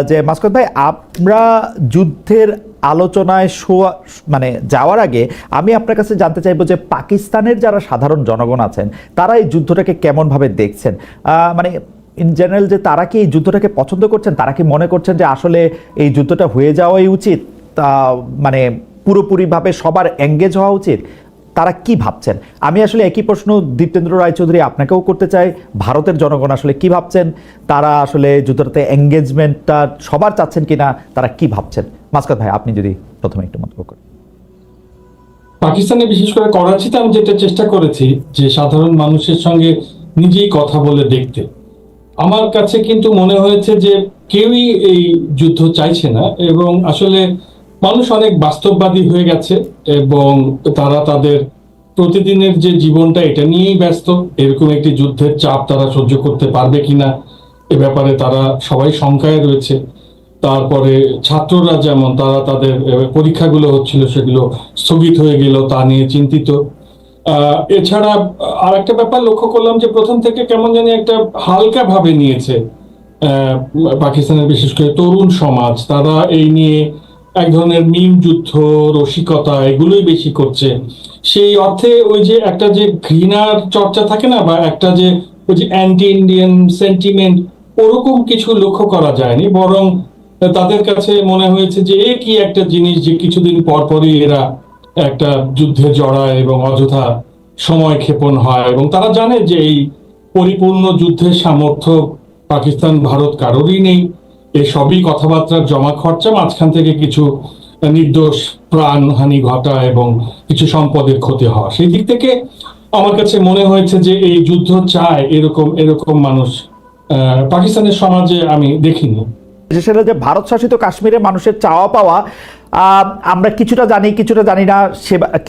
যে মাসুদ ভাই, আমরা যুদ্ধের আলোচনায় যাওয়ার আগে আমি আপনার কাছে জানতে চাইবো যে পাকিস্তানের যারা সাধারণ জনগণ আছেন তারা এই যুদ্ধটাকে কেমন ভাবে দেখছেন। মানে ইন জেনারেল, যে তারা কি এই যুদ্ধটাকে পছন্দ করছেন, তারা কি মনে করছেন যে আসলে এই যুদ্ধটা হয়ে যাওয়াই উচিত, মানে পুরোপুরিভাবে সবার এঙ্গেজ হওয়া উচিত, তারা কি ভাবছেন? আমি আসলে একই প্রশ্ন দীপ্তেন্দ্র রায়চৌধুরী আপনাকেও করতে চাই। ভারতের জনগণ আসলে কি ভাবছেন, তারা আসলে যুদ্ধটাতে এঙ্গেজমেন্টটা সবার চাচ্ছেন কিনা, তারা কি ভাবছেন? মাসকাত ভাই, আপনি যদি প্রথমে একটু মন্তব্য করেন। পাকিস্তানে বিশেষ করে করাচিতে আমি যেটা চেষ্টা করেছি যে সাধারণ মানুষের সঙ্গে নিজেই কথা বলে দেখতে, আমার কাছে কিন্তু মনে হয়েছে যে কেউই এই যুদ্ধ চাইছে না এবং আসলে মানুষ অনেক বাস্তববাদী হয়ে গেছে এবং তারা তাদের প্রতিদিনের যে জীবনটা এটা নিয়েই ব্যস্ত। এরকম একটি যুদ্ধের চাপ তারা সহ্য করতে পারবে কিনা এ ব্যাপারে তারা সবাই শঙ্কায় রয়েছে। তারপরে ছাত্ররা যেমন তারা তাদের পরীক্ষাগুলো হচ্ছিল সেগুলো স্থগিত হয়ে গেল তা নিয়ে চিন্তিত। এছাড়া আর একটা ব্যাপার লক্ষ্য করলাম যে প্রথম থেকে কেমন জানি একটা হালকা ভাবে নিয়েছে পাকিস্তানের বিশেষ করে তরুণ সমাজ। তারা এই নিয়ে এক ধরনের মিম যুদ্ধ, রসিকতা এগুলোই বেশি করছে। সেই অর্থে ওই যে একটা যে ঘৃণার চর্চা থাকে না, বা একটা যে ওই যে অ্যান্টি ইন্ডিয়ান সেন্টিমেন্ট, ওরকম কিছু লক্ষ্য করা যায়নি। বরং তাদের কাছে মনে হয়েছে যে এ কি একটা জিনিস যে কিছুদিন পর পরই এরা একটা যুদ্ধে জড়ায় এবং অযথা সময় ক্ষেপণ হয়, এবং তারা জানে যে এই পরিপূর্ণ যুদ্ধের সামর্থ্য পাকিস্তান ভারত কারোরই নেই। এই সবই কথাবার্তার জমা খরচা, মাঝখান থেকে কিছু নির্দোষ প্রাণহানি ঘটা এবং কিছু সম্পদের ক্ষতি হওয়া। সেই দিক থেকে আমার কাছে মনে হয়েছে যে এই যুদ্ধ চায় এরকম এরকম মানুষ পাকিস্তানের সমাজে আমি দেখিনি। সেটা যে ভারত শাসিত কাশ্মীরে মানুষের চাওয়া পাওয়া আমরা কিছুটা জানি কিছুটা জানি না,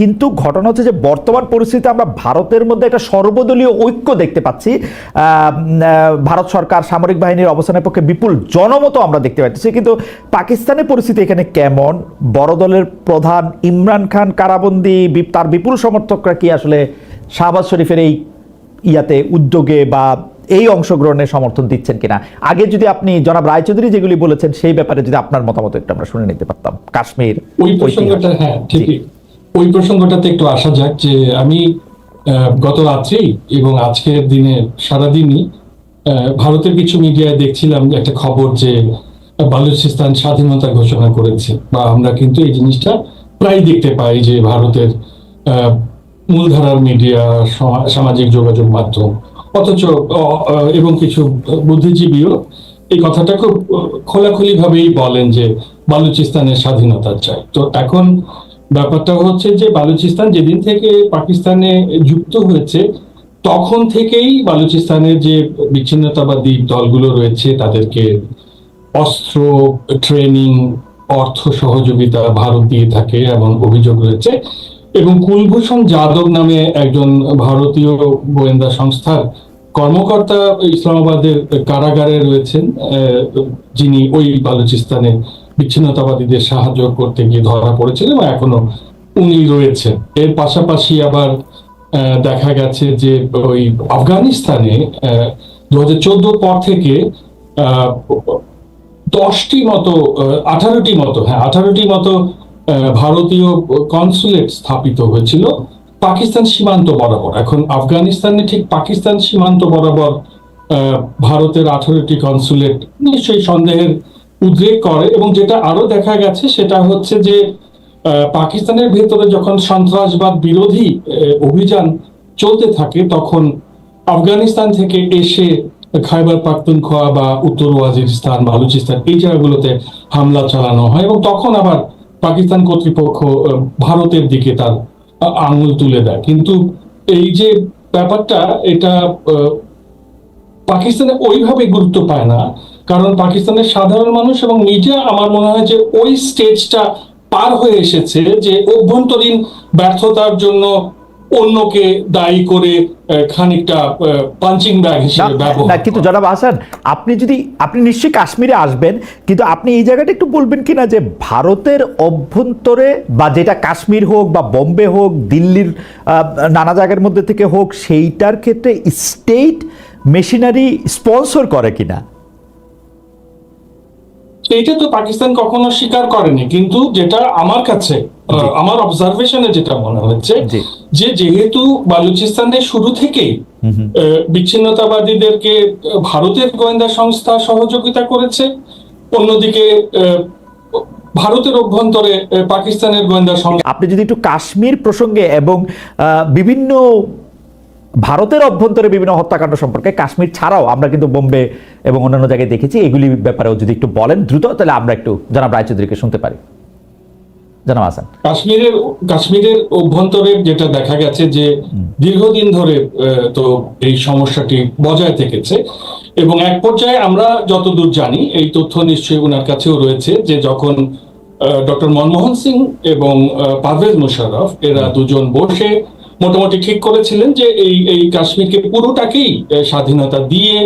কিন্তু ঘটনা হচ্ছে যে বর্তমান পরিস্থিতিতে আমরা ভারতের মধ্যে একটা সর্বদলীয় ঐক্য দেখতে পাচ্ছি। ভারত সরকার সামরিক বাহিনীর অবস্থানের পক্ষে বিপুল জনমত আমরা দেখতে পাচ্ছি, কিন্তু পাকিস্তানের পরিস্থিতি এখানে কেমন? বড় দলের প্রধান ইমরান খান কারাবন্দী, তার বিপুল সমর্থকরা কি আসলে শাহবাজ শরীফের এই উদ্যোগে বা এই অংশগ্রহণের সমর্থন দিচ্ছেন কিনা? আগে যদি আপনি জনাব রায়চৌধুরী যেগুলি বলেছেন সেই ব্যাপারে যদি আপনার মতামত একটু আমরা শুনে নিতে পারতাম। কাশ্মীর ওই প্রসঙ্গটা, হ্যাঁ ঠিকই, ওই প্রসঙ্গটাতে একটু আসা যাক। যে আমি গত রাত্রেই এবং আজকের দিনে সারাদিনই ভারতের কিছু মিডিয়ায় দেখছিলাম একটা খবর যে বালুচিস্তান স্বাধীনতা ঘোষণা করেছে, বা আমরা কিন্তু এই জিনিসটা প্রায় দেখতে পাই যে ভারতের মূলধারার মিডিয়া, সামাজিক যোগাযোগ মাধ্যম, অথচ এবং কিছু বুদ্ধিজীবীও এই কথাটা খুব খোলাখুলি ভাবেই বলেন যে বালুচিস্তানের স্বাধীনতা চাই। তো এখন ব্যাপারটা হচ্ছে যে বালুচিস্তান যেদিন থেকে পাকিস্তানে যুক্ত হয়েছে তখন থেকেই বালুচিস্তানের যে বিচ্ছিন্নতাবাদী দলগুলো রয়েছে তাদেরকে অস্ত্র, ট্রেনিং, অর্থ সহযোগিতা ভারত দিয়ে থাকে এমন অভিযোগ রয়েছে। এবং কুলভূষণ যাদব নামে একজন ভারতীয় গোয়েন্দা সংস্থার কর্মকর্তা ইসলামাবাদের কারাগারে রয়েছেন, যিনি ওই বালুচিস্তানে বিচ্ছিন্নতাবাদীদের সাহায্য করতে গিয়ে ধরা পড়েছিলেন এবং এখনো উনি রয়েছেন। এর পাশাপাশি আবার দেখা গেছে যে ওই আফগানিস্তানে 2014 পর থেকে 18টি মতো ভারতীয় কনসুলেট স্থাপিত হয়েছিল পাকিস্তান সীমান্ত বরাবর। এখন আফগানিস্তানে ঠিক পাকিস্তান সীমান্ত বরাবর ভারতের 18টি কনসুলেট নিশ্চয়ই সন্দেহের উদ্রেক করে। এবং যেটা আরো দেখা গেছে সেটা হচ্ছে যে পাকিস্তানের ভেতরে যখন সন্ত্রাসবাদ বিরোধী অভিযান চলতে থাকে তখন আফগানিস্তান থেকে এসে খাইবার পাখতুনখোয়া বা উত্তর ওয়াজিরিস্তান, বালুচিস্তান এই জায়গাগুলোতে হামলা চালানো হয়, এবং তখন আবার পাকিস্তান কর্তৃপক্ষ ভারতের দিকে তার আঙুল তুলে দেয়। কিন্তু এই যে ব্যাপারটা, এটা পাকিস্তানে ওইভাবে গুরুত্ব পায় না, কারণ পাকিস্তানের সাধারণ মানুষ এবং মিডিয়া আমার মনে হয় যে ওই স্টেজটা পার হয়ে এসেছে যে অভ্যন্তরীণ ব্যর্থতার জন্য অন্যকে দায়ী করে খানিকটা পাঞ্চিং ব্যাগ হিসেবে ব্যবহার। কিন্তু জনাব হাসান, আপনি নিশ্চয়ই কাশ্মীরে আসবেন, কিন্তু আপনি এই জায়গাটা একটু বলবেন কিনা যে ভারতের অভ্যন্তরে বা যেটা কাশ্মীর হোক বা বোম্বে হোক, দিল্লির নানা জায়গার মধ্যে থেকে হোক, সেইটার ক্ষেত্রে স্টেট মেশিনারি স্পন্সর করে কিনা? এটা তো পাকিস্তান কখনো স্বীকার করেনি, কিন্তু যেটা আমার কাছে আমার অবজারভেশনে যেটা মনে হচ্ছে যে যেহেতু বালুচিস্তানের শুরু থেকেই বিচ্ছিন্নতাবাদীদেরকে ভারতের গোয়েন্দা সংস্থা সহযোগিতা করেছে, অন্যদিকে ভারতের অভ্যন্তরে পাকিস্তানের গোয়েন্দা সংস্থা। আপনি যদি একটু কাশ্মীর প্রসঙ্গে এবং বিভিন্ন ভারতের অভ্যন্তরে বিভিন্ন হত্যাকাণ্ড সম্পর্কে, কাশ্মীর ছাড়াও আমরা কিন্তু বোম্বে এবং অন্যান্য জায়গায় দেখেছি, এগুলি ব্যাপারেও যদি একটু বলেন দ্রুত, তাহলে আমরা একটু জনাব রায়চৌধুরীকে শুনতে পারি। জনাব হাসান। কাশ্মীরের অভ্যন্তরে যেটা দেখা গেছে যে দীর্ঘদিন ধরে তো এই সমস্যাটি বজায় থেকেছে, এবং এক পর্যায়ে আমরা যতদূর জানি, এই তথ্য নিশ্চয়ই ওনার কাছেও রয়েছে, যে যখন ডক্টর মনমোহন সিং এবং পারভেজ মুশাররফ এরা দুজন বসে মোটামুটি ঠিক করেছিলেন যে এই কাশ্মীরকে পুরোটাকেই স্বাধীনতা দিয়ে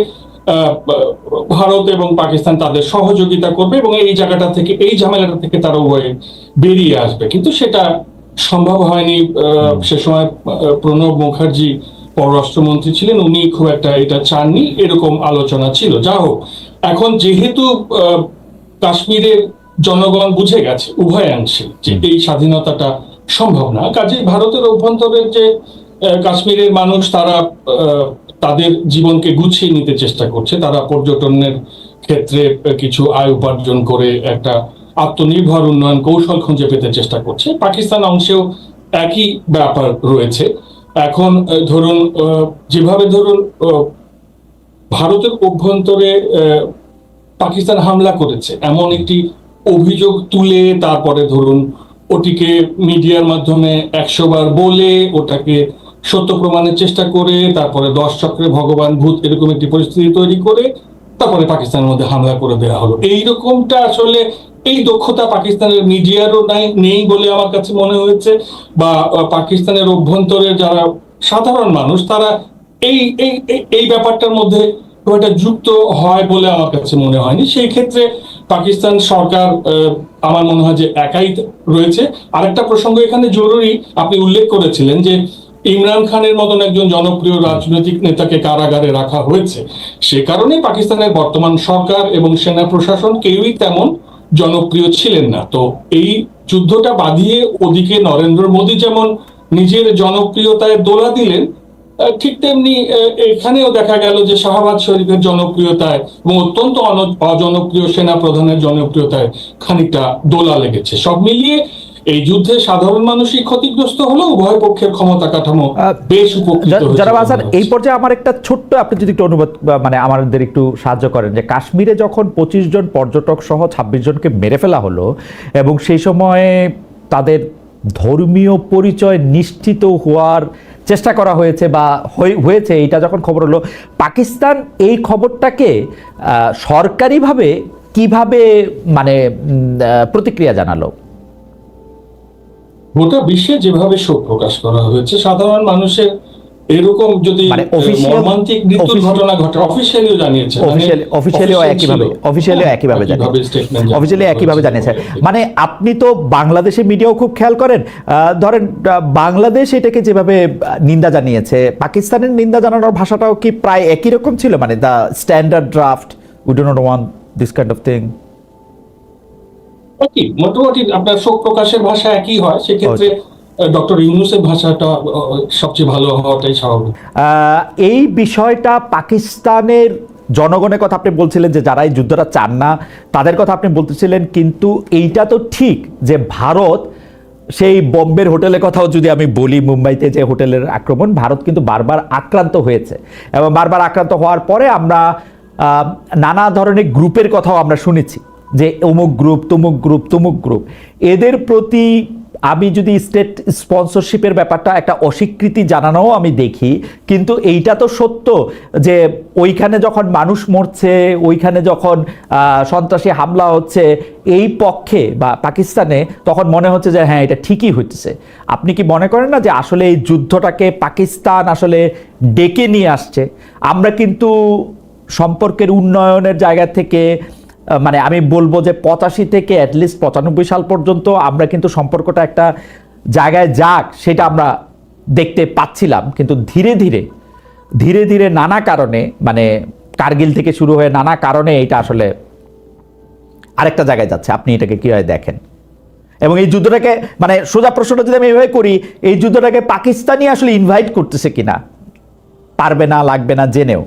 ভারত এবং পাকিস্তান তাদের সহযোগিতা করবে এবং এই জায়গাটা থেকে, এই ঝামেলাটা থেকে তারা উভয়ে বেরিয়ে আসবে, কিন্তু সেটা সম্ভব হয়নি। সে সময় প্রণব মুখার্জি পররাষ্ট্রমন্ত্রী ছিলেন, উনি খুব একটা এটা চাননি, এরকম আলোচনা ছিল। যা হোক, এখন যেহেতু কাশ্মীরের জনগণ বুঝে গেছে উভয়াংশে যে এই স্বাধীনতাটা সম্ভব না, কাজে ভারতের অভ্যন্তরের যে কাশ্মীরের মানুষ, তারা তাদের জীবনকে গুছিয়ে নিতে চেষ্টা করছে, তারা পর্যটনের ক্ষেত্রে কিছু আয় উপার্জন করে একটা আত্মনির্ভর উন্নয়ন কৌশল খুঁজে পেতে চেষ্টা করছে। পাকিস্তান অংশেও একই ব্যাপার রয়েছে। এখন ধরুন, যেভাবে ধরুন ভারতের অভ্যন্তরে পাকিস্তান হামলা করেছে এমন একটি অভিযোগ তুলে, তারপরে ধরুন ওটিকে মিডিয়ার মাধ্যমে 100 বার বলে ওটাকে সত্য প্রমাণের চেষ্টা করে, তারপরে 10 চক্রে ভগবান ভূত এরকম একটি পরিস্থিতি তৈরি করে তারপরে পাকিস্তানের মধ্যে হামলা করে দেওয়া হলো। এইরকমটা আসলে এই দক্ষতা পাকিস্তানের মিডিয়ারও নেই বলে আমার কাছে মনে হয়েছে, বা পাকিস্তানের অভ্যন্তরে যারা সাধারণ মানুষ তারা এই এই এই ব্যাপারটার মধ্যে খুব একটা যুক্ত হয় বলে আমার কাছে মনে হয়নি। সেই ক্ষেত্রে পাকিস্তান সরকার আমার মনে হয় যে একাই রয়েছে। আরেকটা প্রসঙ্গ এখানে জরুরি, আপনি উল্লেখ করেছিলেন যে ইমরান খানের মতন একজন জনপ্রিয় রাজনৈতিক নেতাকে কারাগারে রাখা হয়েছে। সে কারণে পাকিস্তানের বর্তমান সরকার এবং সেনা প্রশাসন কেউই তেমন জনপ্রিয় ছিলেন না। তো এই যুদ্ধটা বাঁধিয়ে ওদিকে নরেন্দ্র মোদী যেমন নিজের জনপ্রিয়তায় দোলা দিলেন, ঠিক তেমনি এখানেও দেখা গেল যে শাহবাজ শরীফের জনপ্রিয়তায় এবং অত্যন্ত অজনপ্রিয় সেনা প্রধানের জনপ্রিয়তায় খানিকটা দোলা লেগেছে। সব মিলিয়ে এই যুদ্ধে সাধারণ মানুষই ক্ষতিগ্রস্ত হলো, উভয় পক্ষের ক্ষমতা কাঠামো বেশ উপকৃত হয়েছে। জনাব হাসান, এই পর্যায়ে আমার একটা ছোট্ট, আপনি যদি একটু অনুবাদ মানে আমাদের একটু সাহায্য করেন, যে কাশ্মীরে যখন 25 জন পর্যটক সহ 26 জনকে মেরে ফেলা হলো এবং সেই সময়ে তাদের ধর্মীয় পরিচয় নিশ্চিত হওয়ার চেষ্টা করা হয়েছে বা হয়েছে, এইটা যখন খবর হলো, পাকিস্তান এই খবরটাকে সরকারিভাবে কিভাবে মানে প্রতিক্রিয়া জানালো? গোটা বিশ্বে যেভাবে শোক প্রকাশ করা হয়েছে, সাধারণ মানুষের এরকম যদি মর্মান্তিক মৃত্যুর ঘটনা ঘটে, অফিশিয়ালিও জানিয়েছে, অফিশিয়ালিও একইভাবে জানিয়েছে। মানে আপনি তো বাংলাদেশে মিডিয়াও খুব খেয়াল করেন, ধরেন বাংলাদেশ এটাকে যেভাবে নিন্দা জানিয়েছে, পাকিস্তানের নিন্দা জানানোর ভাষাটাও কি প্রায় একই রকম ছিল, মানে the standard draft, we do not want this kind of thing? একই, মোটামুটি আপনার শোক প্রকাশের ভাষা একই হয়। সেক্ষেত্রে ডক্টর ইউনূসের ভাষাটা সবচেয়ে ভালো হওয়াটাই স্বাভাবিক। এই বিষয়টা পাকিস্তানের জনগণের কথা আপনি বলছিলেন, যে যারা এই যুদ্ধটা চান না তাদের কথা আপনি বলতেছিলেন, কিন্তু এইটা তো ঠিক যে ভারত সেই বোম্বের হোটেলের কথাও যদি আমি বলি, মুম্বাইতে যে হোটেলের আক্রমণ, ভারত কিন্তু বারবার আক্রান্ত হয়েছে এবং বারবার আক্রান্ত হওয়ার পরে আমরা নানা ধরনের গ্রুপের কথাও আমরা শুনেছি, যে অমুক গ্রুপ তমুক গ্রুপ তমুক গ্রুপ, এদের প্রতি আমি যদি স্টেট স্পন্সরশিপের ব্যাপারটা একটা অস্বীকৃতি জানানোও আমি দেখি, কিন্তু এইটা তো সত্য যে ওইখানে যখন মানুষ মরছে, ওইখানে যখন সন্ত্রাসী হামলা হচ্ছে এই পক্ষে বা পাকিস্তানে, তখন মনে হচ্ছে যে হ্যাঁ এটা ঠিকই হচ্ছে। আপনি কি মনে করেন না যে আসলে এই যুদ্ধটাকে পাকিস্তান আসলে ডেকে নিয়ে আসছে? আমরা কিন্তু সম্পর্কের উন্নয়নের জায়গা থেকে, মানে আমি বলবো যে 85 থেকে অ্যাটলিস্ট 95 সাল পর্যন্ত আমরা কিন্তু সম্পর্কটা একটা জায়গায় যাক সেটা আমরা দেখতে পাচ্ছিলাম, কিন্তু ধীরে ধীরে নানা কারণে, মানে কার্গিল থেকে শুরু হয়ে নানা কারণে এটা আসলে আরেকটা জায়গায় যাচ্ছে, আপনি এটাকে কিভাবে দেখেন? এবং এই যুদ্ধটাকে, মানে সোজা প্রশ্নটা যদি আমি এভাবে করি, এই যুদ্ধটাকে পাকিস্তানি আসলে ইনভাইট করতেছে কিনা, পারবে না লাগবে না জেনেও?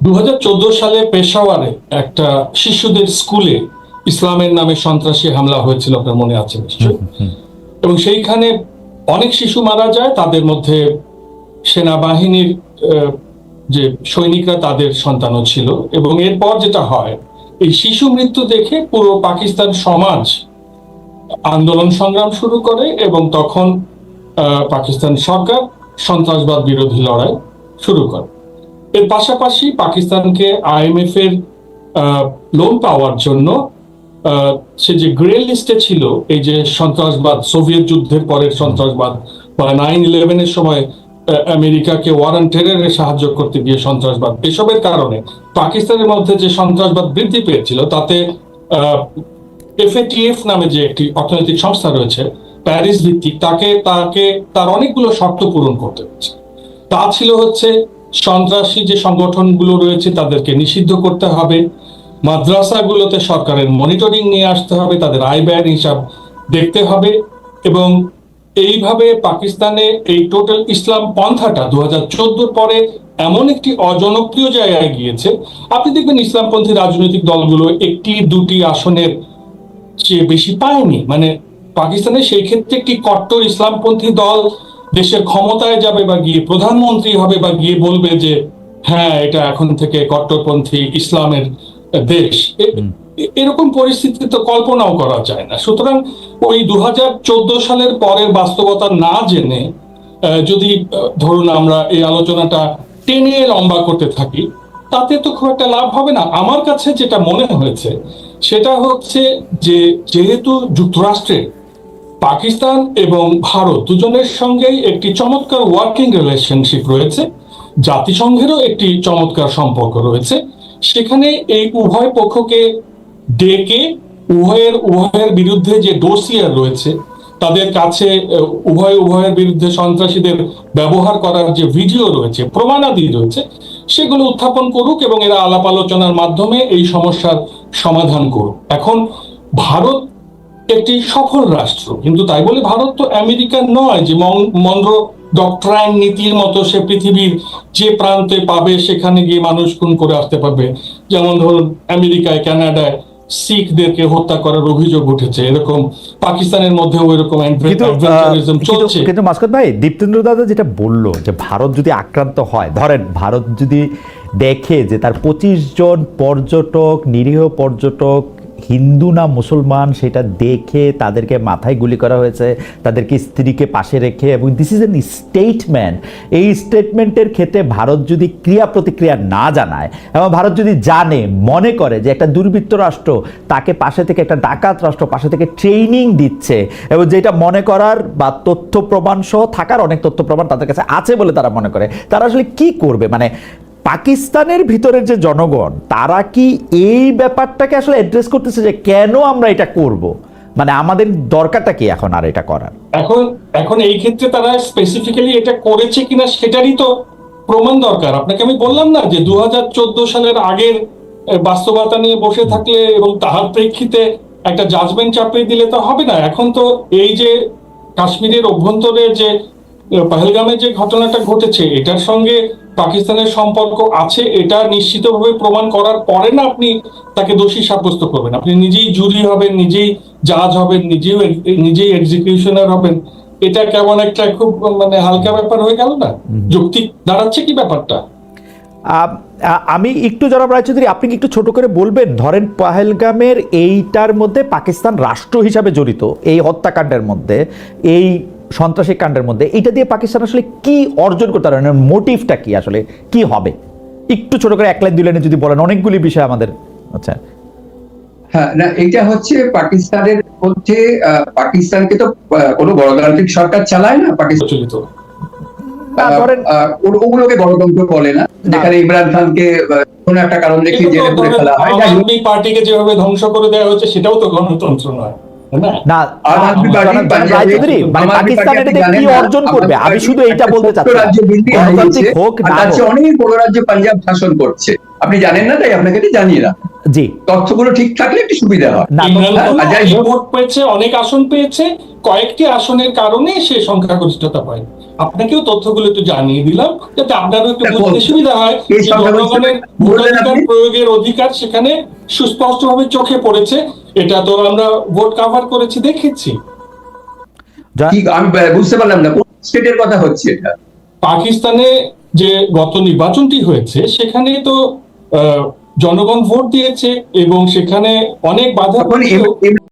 2014 সালে পেশাওয়ারে একটা শিশুদের স্কুলে ইসলামের নামে সন্ত্রাসী হামলা হয়েছিল, আপনার মনে আছে নিশ্চয়ই। এবং সেইখানে অনেক শিশু মারা যায়, তাদের মধ্যে সেনাবাহিনীর যে সৈনিকরা তাদের সন্তানও ছিল। এবং এরপর যেটা হয়, এই শিশু মৃত্যু দেখে পুরো পাকিস্তান সমাজ আন্দোলন সংগ্রাম শুরু করে এবং তখন পাকিস্তান সরকার সন্ত্রাসবাদ বিরোধী লড়াই শুরু করে। এর পাশাপাশি পাকিস্তানকে IMF এর লোন পাওয়ার জন্য সে যে গ্রে লিস্টে ছিল, এই যে সন্ত্রাসবাদ, সোভিয়েত যুদ্ধের পরের সন্ত্রাসবাদ বা 9/11 এর সময় আমেরিকাকে ওয়ার অন টেররে সাহায্য করতে গিয়ে সন্ত্রাসবাদ, এসবের কারণে পাকিস্তানের মধ্যে যে সন্ত্রাসবাদ বৃদ্ধি পেয়েছিল, তাতে FATF নামে যে একটি অর্থনৈতিক সংস্থা রয়েছে প্যারিস ভিত্তিক, তার অনেকগুলো শর্ত পূরণ করতে হচ্ছে। তা ছিল হচ্ছে সন্ত্রাসী যে সংগঠনগুলো রয়েছে তাদেরকে নিষিদ্ধ করতে হবে, মাদ্রাসাগুলোতে সরকারের মনিটরিং নিয়ে আসতে হবে, তাদের আয় ব্যয়ের হিসাব দেখতে হবে। এবং এইভাবে পাকিস্তানে এই টোটাল ইসলাম পন্থাটা 2014 পরে এমন একটি অজনপ্রিয় জায়গায় গিয়েছে। আপনি দেখবেন ইসলামপন্থী রাজনৈতিক দলগুলো একটি দুটি আসনের চেয়ে বেশি পায়নি। মানে পাকিস্তানে সেই ক্ষেত্রে একটি কট্টর ইসলামপন্থী দল দেশের ক্ষমতায় যাবে বা গিয়ে প্রধানমন্ত্রী হবে বা গিয়ে বলবে যে হ্যাঁ এটা এখন থেকে কট্টরপন্থী ইসলামের দেশ, এরকম পরিস্থিতি তো কল্পনাও করা যায় না। সুতরাং ওই 2014 সালের পরের বাস্তবতা না জেনে যদি ধরুন আমরা এই আলোচনাটা টেনে লম্বা করতে থাকি, তাতে তো খুব একটা লাভ হবে না। আমার কাছে যেটা মনে হয়েছে সেটা হচ্ছে যে যেহেতু যুক্তরাষ্ট্রের পাকিস্তান এবং ভারত দুজনের সঙ্গেই একটি চমৎকার ওয়ার্কিং রিলেশনশিপ রয়েছে, জাতিসংঘেরও একটি চমৎকার সম্পর্ক রয়েছে, সেখানে এই উভয় পক্ষকে ডেকে উভয়ের বিরুদ্ধে যে ডোসিয়ার রয়েছে, তাদের কাছে উভয়ের বিরুদ্ধে সন্ত্রাসীদের ব্যবহার করার যে ভিডিও রয়েছে, প্রমাণাদি রয়েছে, সেগুলো উত্থাপন করুক এবং এরা আলাপ আলোচনার মাধ্যমে এই সমস্যার সমাধান করুক। এখন ভারত একটি সফল রাষ্ট্র, কিন্তু তাই বলে ভারত তো আমেরিকার নয় যে মনরো ডক্ট্রাইন নীতির মতো সে পৃথিবীর যে প্রান্তে পাবে সেখানে গিয়ে মানুষ খুন করে আসতে পারবে। যেমন ধরুন আমেরিকায়, কানাডায় শিখদেরকে হত্যা করার অভিযোগ উঠেছে, এরকম পাকিস্তানের মধ্যেও এরকম চলছে। কিন্তু মাসকাত ভাই, দীপ্তেন্দ্র দাদা যেটা বললো যে ভারত যদি আক্রান্ত হয়, ধরেন ভারত যদি দেখে যে তার 25 জন পর্যটক, নিরীহ পর্যটক হিন্দু না মুসলমান সেটা দেখে তাদেরকে মাথায় গুলি করা হয়েছে, তাদেরকে স্ত্রীকে পাশে রেখে, এবং দিস ইজ এন স্টেটমেন্ট। এই স্টেটমেন্টের ক্ষেত্রে ভারত যদি ক্রিয়া প্রতিক্রিয়া না জানায় এবং ভারত যদি জানে, মনে করে যে একটা দুর্বৃত্ত রাষ্ট্র তাকে পাশে থেকে, একটা ডাকাত রাষ্ট্র পাশে থেকে ট্রেনিং দিচ্ছে, এবং যেটা মনে করার বা তথ্য প্রমাণ সহ থাকার অনেক তথ্য প্রমাণ তাদের কাছে আছে বলে তারা মনে করে, তারা আসলে কি করবে? মানে পাকিস্তানের ভিতরের যে জনগণ, তারা কি এই ব্যাপারটাকে আসলে অ্যাড্রেস করতেছে যে কেন আমরা এটা করব? মানে আমাদের দরকারটা কি এখন আর এটা করার? এখন এই ক্ষেত্রে তারা স্পেসিফিক্যালি এটা করেছে কিনা সেটারই তো প্রমাণ দরকার। আপনাকে আমি বললাম না যে 2014 সালের আগের বাস্তবতা নিয়ে বসে থাকলে এবং তাহার প্রেক্ষিতে একটা জাজমেন্ট চাপিয়ে দিলে তো হবে না। এখন তো এই যে কাশ্মীরের অভ্যন্তরে যে পহেলগামে যে ঘটনাটা ঘটেছে, এটার সঙ্গে পাকিস্তানের সম্পর্ক আছে, এটা নিশ্চিতভাবে প্রমাণ করার পরে না আপনি তাকে দোষী সাব্যস্ত করবেন। আপনি নিজেই জুরি হবেন, নিজেই জাজ হবেন, নিজেই এক্সিকিউশনার হবেন। এটা কেমন একটা খুব মানে হালকা ব্যাপার হয়ে গেল না? যৌক্তিক দাঁড়াচ্ছে কি ব্যাপারটা? আমি একটু, জনাব রায়চৌধুরী, আপনি কি একটু ছোট করে বলবেন, ধরেন পহেলগামের এইটার মধ্যে পাকিস্তান রাষ্ট্র হিসাবে জড়িত, এই হত্যাকাণ্ডের মধ্যে, এই সন্ত্রাসী কাণ্ডের মধ্যে, এটা দিয়ে পাকিস্তান আসলে কি অর্জন করতে পারে, মোটিভটা কি আসলে কি হবে? একটু ছোট করে এক লাইন দুই লাইনে যদি বলেন, অনেকগুলি বিষয় আমাদের। আচ্ছা, হ্যাঁ, না, এটা হচ্ছে পাকিস্তানের মধ্যে, পাকিস্তানকে তো কোনো গণতান্ত্রিক সরকার চালায় না পাকিস্তান, ওগুলোকে গণতন্ত্র বলে না, যেখানে ইমরান খানকে কোনো একটা কারণ দেখিয়ে জেলে পুরে ফেলা হয়। আম আদমি পার্টিকে যেভাবে ধ্বংস করে দেওয়া হচ্ছে সেটাও তো গণতন্ত্র নয়। না না আম আদমি পার্টি জনাব পাঞ্জাবে, রায়চৌধুরী, মানে আম আদমি পাকিস্তান পার্টি এটাতে আপনি কি জানেন না, অর্জন আম করবে? আদমি আমি পার্টি শুধু এইটা একটা বলতে ছোট্ট চাচ্ছি, রাজ্য দিল্লি গণতান্ত্রিক হারিয়েছে, হোক আর না তার হোক। চেয়ে অনেক বড় রাজ্য পাঞ্জাব শাসন করছে। আপনি জানেন না, তাই আপনাকে এটা জানিয়ে রাখা। জি তথ্যগুলো ঠিক থাকলে একটু সুবিধা হয়। না, ইমরান হ্যাঁ, খান আর যাই অনেক হোক, ভোট পেয়েছে, অনেক আসন পেয়েছে, কয়েকটি আসনের কারণে সে সংখ্যাগরিষ্ঠতা পায়। আপনাকেও তথ্যগুলো একটু জানিয়ে দিলাম যাতে আপনারও একটু দেখো, বুঝতে সুবিধা হয় এই যে সংখ্যাগরিষ্ঠতা জনগণের বললেন ভোটাধিকার আপনি, প্রয়োগের অধিকার সেখানে সুস্পষ্টভাবে চোখে পড়েছে। এটা তো আমরা ভোট কাভার করেছি, দেখেছি। কি আমি বুঝতে পারলাম না, কোন স্টেটের কথা হচ্ছে এটা? পাকিস্তানে যে গত নির্বাচনটি হয়েছে সেখানে তো জনগণ ভোট দিয়েছে এবং সেখানে অনেক বাধা তখন পেলেও